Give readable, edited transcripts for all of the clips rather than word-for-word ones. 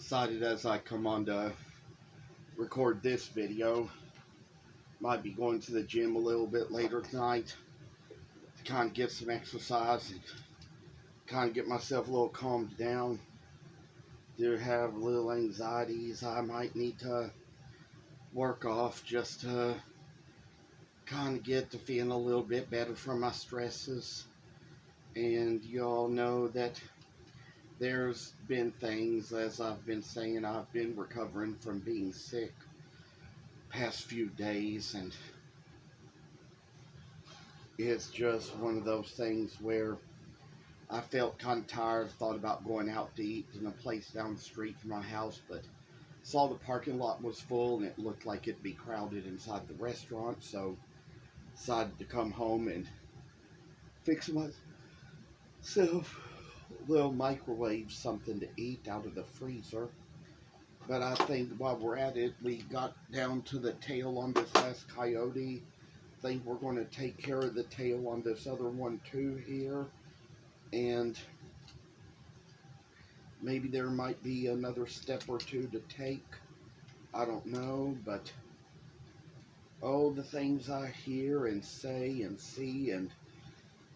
decided as I come on to record this video, might be going to the gym a little bit later tonight to kind of get some exercise and kind of get myself a little calmed down. Do have little anxieties I might need to work off just to kind of get to feeling a little bit better from my stresses. And you all know that there's been things, as I've been saying, I've been recovering from being sick past few days, and it's just one of those things where I felt kind of tired, thought about going out to eat in a place down the street from my house, but saw the parking lot was full and it looked like it'd be crowded inside the restaurant, so decided to come home and fix myself a little microwave something to eat out of the freezer. But I think while we're at it, we got down to the tail on this last coyote. I think we're going to take care of the tail on this other one too here. And maybe there might be another step or two to take. I don't know, but oh, the things I hear and say and see. And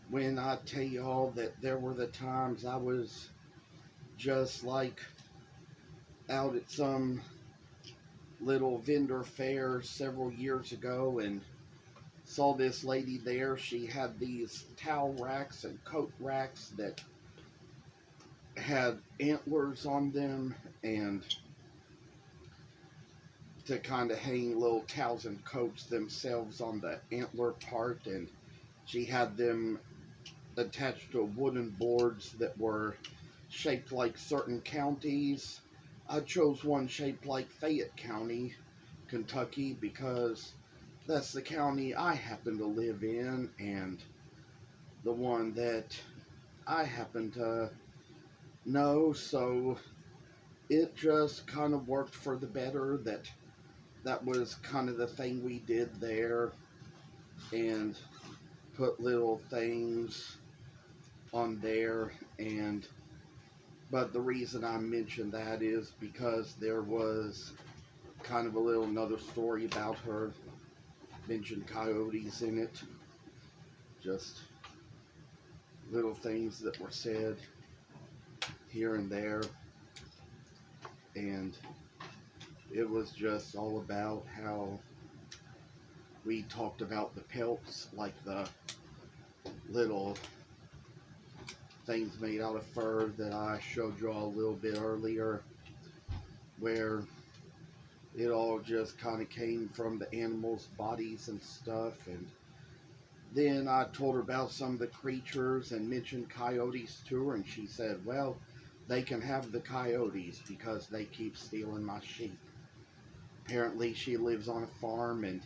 when I tell y'all that there were the times I was just like out at some little vendor fair several years ago and saw this lady there. She had these towel racks and coat racks that had antlers on them, and to kind of hang little towels and coats themselves on the antler part, and she had them attached to wooden boards that were shaped like certain counties. I chose one shaped like Fayette County, Kentucky, because that's the county I happen to live in, and the one that I happen to know, so it just kind of worked for the better that was kind of the thing we did there, and put little things on there. And but the reason I mentioned that is because there was kind of a little another story about her. Mentioned coyotes in it. Just little things that were said here and there. And it was just all about how we talked about the pelts, like the little things made out of fur that I showed you all a little bit earlier, where it all just kind of came from the animals' bodies and stuff. And then I told her about some of the creatures and mentioned coyotes to her, and she said, well, they can have the coyotes because they keep stealing my sheep. Apparently she lives on a farm, and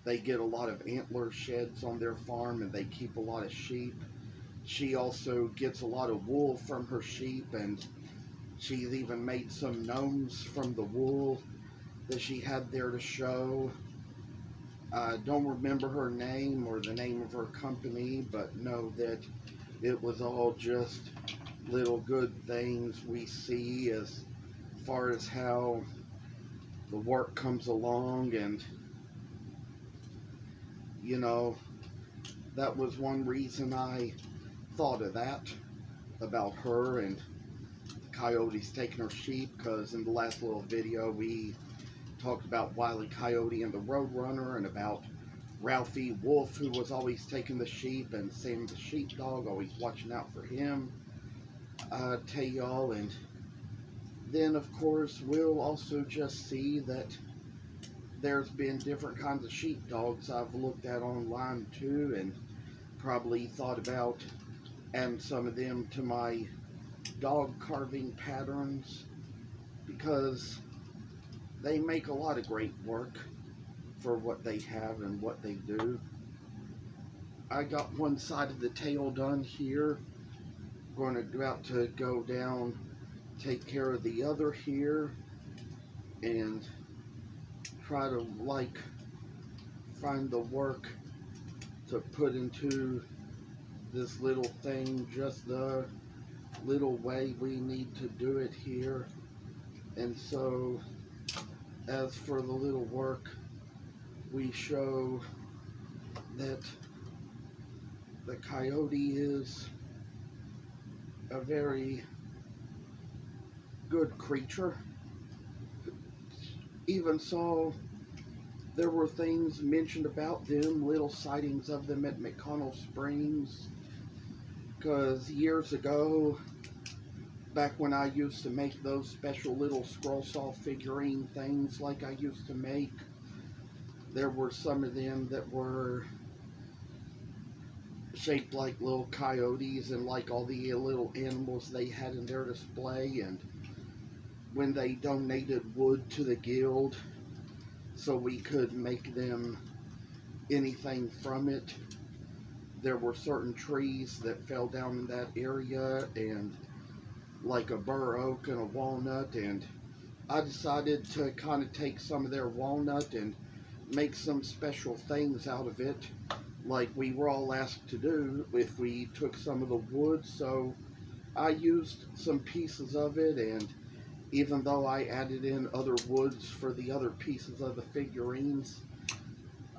they get a lot of antler sheds on their farm, and they keep a lot of sheep. She also gets a lot of wool from her sheep, and she's even made some gnomes from the wool that she had there to show. I don't remember her name or the name of her company, but know that it was all just little good things we see as far as how the work comes along. And you know, that was one reason I thought of that about her and the coyotes taking her sheep, because in the last little video we talked about Wile E. Coyote and the Roadrunner, and about Ralphie Wolf, who was always taking the sheep, and Sam the sheepdog, always watching out for him. I tell y'all. And then of course we'll also just see that there's been different kinds of sheepdogs I've looked at online too, and probably thought about adding some of them to my dog carving patterns, because they make a lot of great work for what they have and what they do. I got one side of the tail done here. Going to go down, take care of the other here, and try to like find the work to put into this little thing, just the little way we need to do it here. And so, as for the little work, we show that the coyote is a very good creature. Even so, there were things mentioned about them, little sightings of them at McConnell Springs, because years ago, back when I used to make those special little scroll saw figurine things like I used to make, there were some of them that were shaped like little coyotes and like all the little animals they had in their display. And when they donated wood to the guild so we could make them anything from it, there were certain trees that fell down in that area, and like a bur oak and a walnut, and I decided to kind of take some of their walnut and make some special things out of it, like we were all asked to do if we took some of the wood. So I used some pieces of it, and even though I added in other woods for the other pieces of the figurines,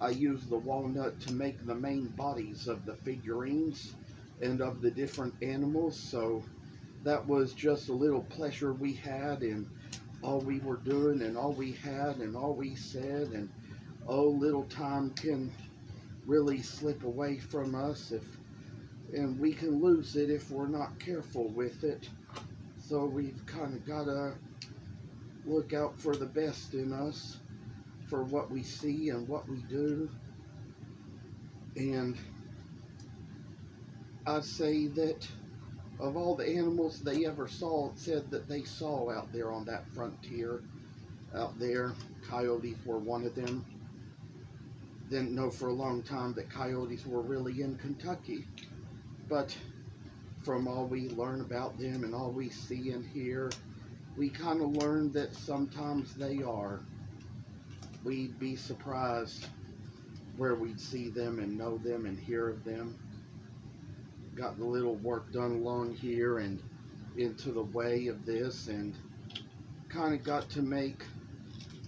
I used the walnut to make the main bodies of the figurines and of the different animals. So that was just a little pleasure we had in all we were doing and all we had and all we said. And oh, little time can really slip away from us, and we can lose it if we're not careful with it. So we've kind of got to look out for the best in us, for what we see and what we do. And I'd say that of all the animals they ever saw, said that they saw out there on that frontier, out there, coyotes were one of them. Didn't know for a long time that coyotes were really in Kentucky. But from all we learn about them and all we see and hear, we kind of learn that sometimes they are. We'd be surprised where we'd see them and know them and hear of them. Got the little work done along here and into the way of this, and kind of got to make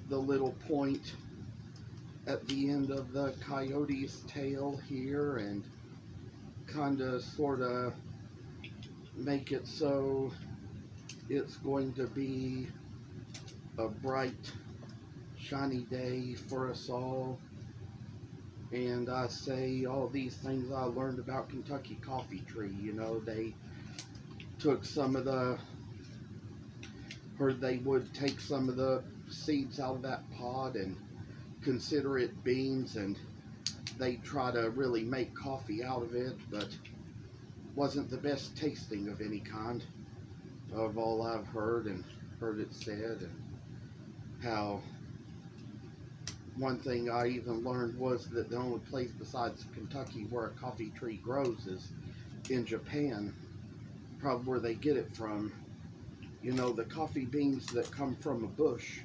the little point at the end of the coyote's tail here, and kind of sort of make it so it's going to be a bright, shiny day for us all. And I say all these things I learned about Kentucky coffee tree. You know, they took some of the, heard they would take some of the seeds out of that pod and consider it beans, and they try to really make coffee out of it, but wasn't the best tasting of any kind, of all I've heard and heard it said. And how one thing I even learned was that the only place besides Kentucky where a coffee tree grows is in Japan, probably where they get it from. You know, the coffee beans that come from a bush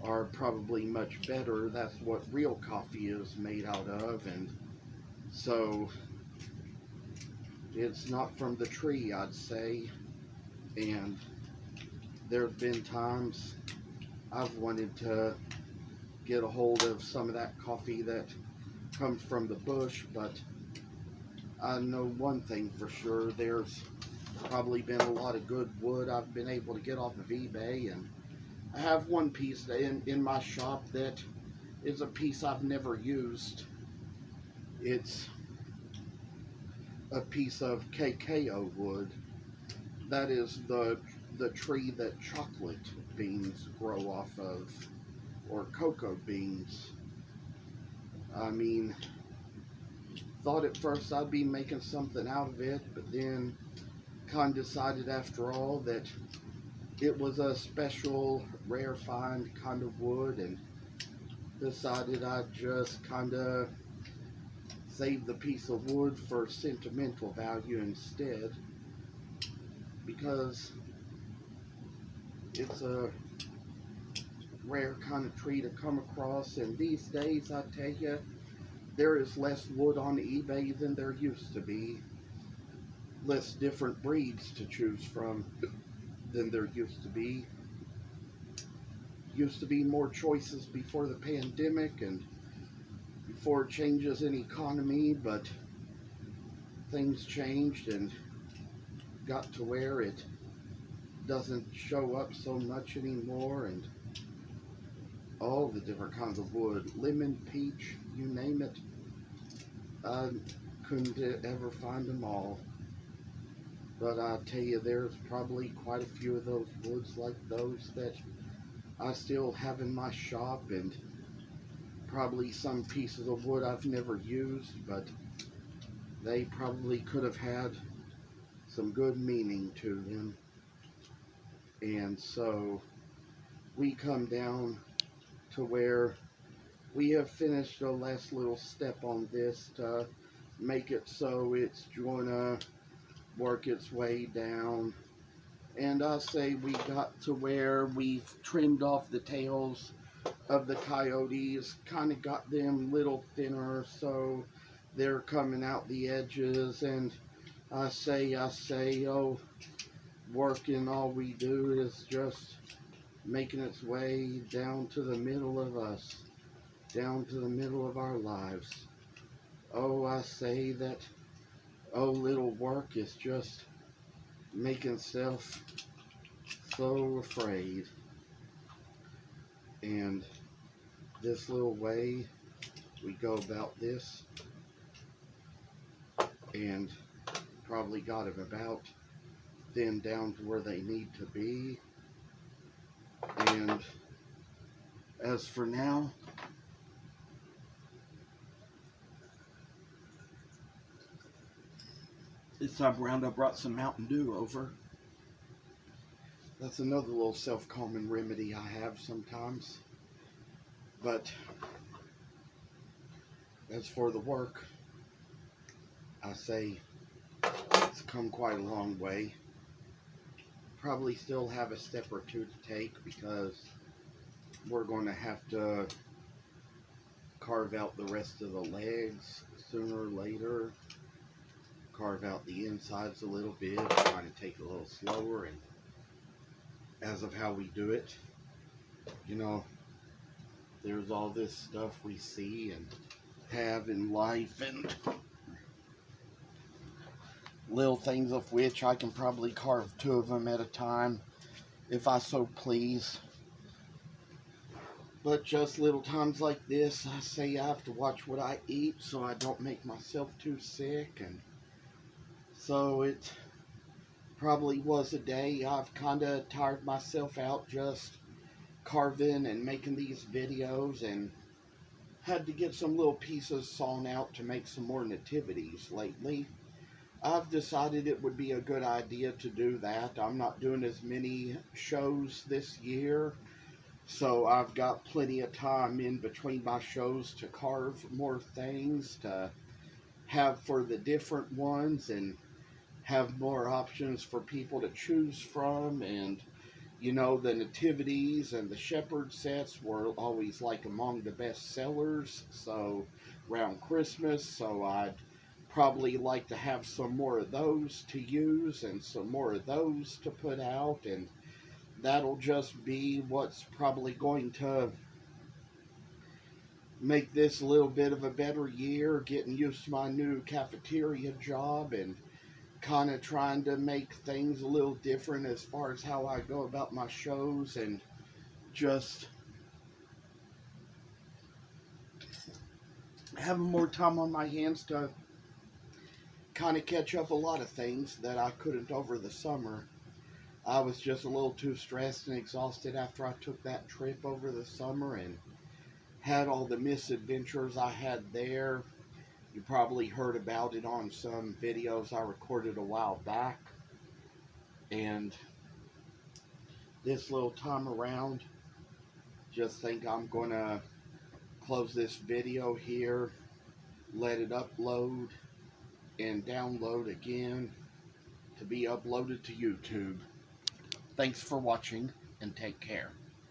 are probably much better. That's what real coffee is made out of. And so it's not from the tree, I'd say. And there have been times I've wanted to get a hold of some of that coffee that comes from the bush, but I know one thing for sure: there's probably been a lot of good wood I've been able to get off of eBay, and I have one piece in my shop that is a piece I've never used. It's a piece of cacao wood. That is the tree that chocolate beans grow off of, or cocoa beans. I mean, thought at first I'd be making something out of it, but then kind of decided after all that it was a special, rare find kind of wood, and decided I'd just kind of save the piece of wood for sentimental value instead, because it's a rare kind of tree to come across. And these days, I tell you, there is less wood on eBay than there used to be. Less different breeds to choose from than there used to be. Used to be more choices before the pandemic and before changes in economy, but things changed and got to where it doesn't show up so much anymore, and all the different kinds of wood, lemon, peach, you name it. I couldn't ever find them all, but I tell you, there's probably quite a few of those woods like those that I still have in my shop, and probably some pieces of wood I've never used, but they probably could have had some good meaning to them. And so we come down to where we have finished the last little step on this to make it so it's gonna work its way down. And I say we got to where we've trimmed off the tails of the coyotes, kind of got them a little thinner so they're coming out the edges. And I say, oh, working, all we do is just making its way down to the middle of us, down to the middle of our lives. Oh, I say that, oh, little work is just making self so afraid. And this little way we go about this, and probably got them about thinned down to where they need to be. And as for now, this time around I brought some Mountain Dew over. That's another little self-calming remedy I have sometimes. But as for the work, I say it's come quite a long way. Probably still have a step or two to take, because we're going to have to carve out the rest of the legs sooner or later. Carve out the insides a little bit, trying to take it a little slower. And as of how we do it, you know, there's all this stuff we see and have in life, and little things of which I can probably carve 2 of them at a time if I so please. But just little times like this, I say I have to watch what I eat so I don't make myself too sick. And so it probably was a day I've kind of tired myself out just carving and making these videos, and had to get some little pieces sawn out to make some more nativities lately. I've decided it would be a good idea to do that. I'm not doing as many shows this year, so I've got plenty of time in between my shows to carve more things to have for the different ones, and have more options for people to choose from. And you know, the nativities and the shepherd sets were always like among the best sellers, so around Christmas, so I'd probably like to have some more of those to use and some more of those to put out. And that'll just be what's probably going to make this a little bit of a better year, getting used to my new cafeteria job and kind of trying to make things a little different as far as how I go about my shows, and just having more time on my hands to kind of catch up a lot of things that I couldn't over the summer. I was just a little too stressed and exhausted after I took that trip over the summer and had all the misadventures I had there. You probably heard about it on some videos I recorded a while back. And this little time around, just think I'm gonna close this video here, let it upload and download again to be uploaded to YouTube. Thanks for watching, and take care.